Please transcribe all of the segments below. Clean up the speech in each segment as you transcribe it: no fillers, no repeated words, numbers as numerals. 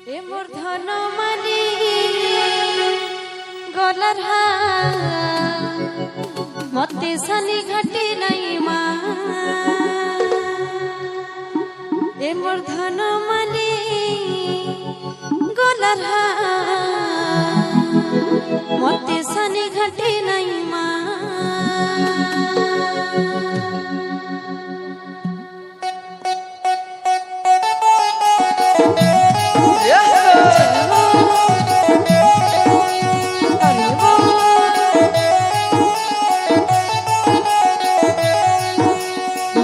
এ মোর ধন মানি গলার মতে সানি ঘাটি নাই মা। এ মোর ধন মানি গলার মতে সানি ঘাটি নাই মা।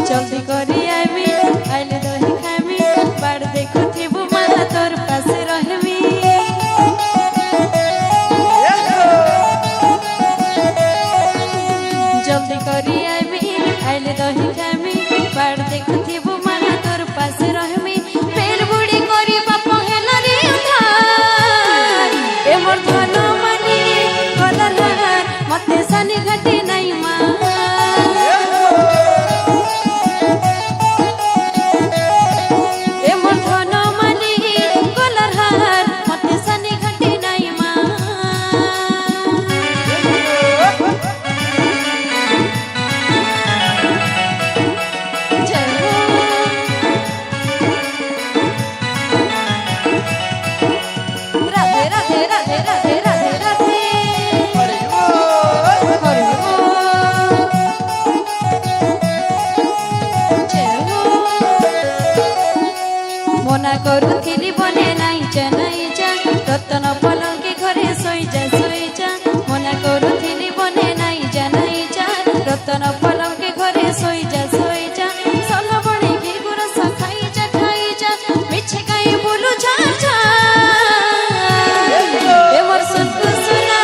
जल्दी करी आइमी आइले दही खाइमी बाड़ देखुथिबु माला तोर पासे रहमी। जल्दी करी आइमी आइले दही खाइमी बाड़ देखुथिबु माला तोर पासे रहमी। फेर बुढ़ी करी बाप हेला रे उधार ए मोर धन मानी गलार मते सानी घाटी नाही मा। मना करुथिली बने नाइचा नाइचा रतन पलंकी घरे सोइजा सोइजा। मना करुथिली बने नाइचा नाइचा रतन पलंकी घरे सोइजा सोइजा। सल बणी की गुरस खाइजा खाइजा मिछे काई बोलु जा जा। ए मोर सुनकु सुना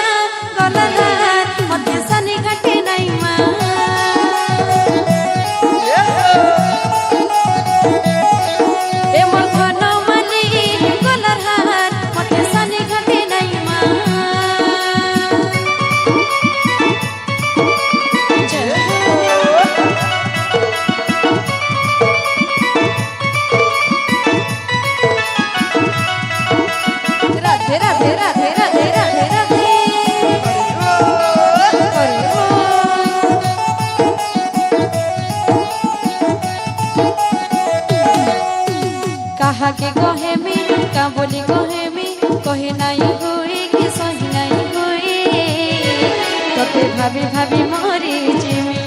गलार मते सानी घाटी नाइ मा। कहा के कहे मी का बोली कहे मी कहे नहीं हुई कि सही नहीं हुई। तोते भाभी भाभी मरी जिमी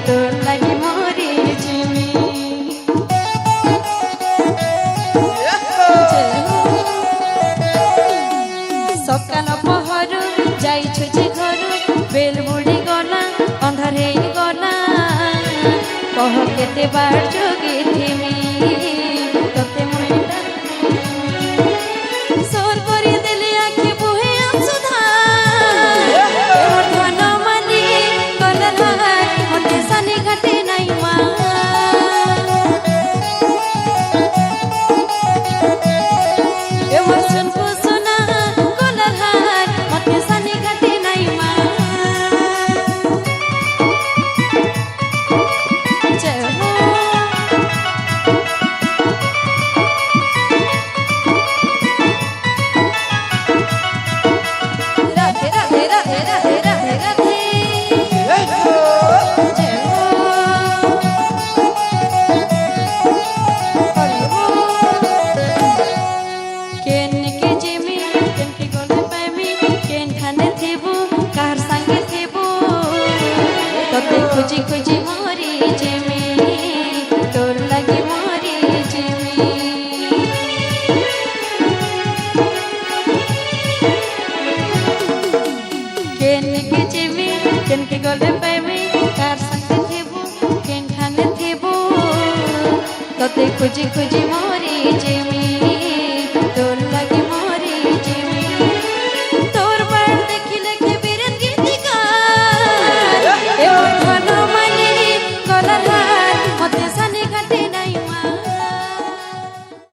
तोर लगी मरी जिमी। सकाल पहरु जाइछु जे घरु बेल बुड़ी गला अंधार हे गला कह केते बार जोगी थिमी। खुजी खुजी मरी जिमी तोर लगी मरी जिमी। केन के जिमी केन के गले पाइमी कार संगे थेबू केन खाने थेबू तते खुजी खुजी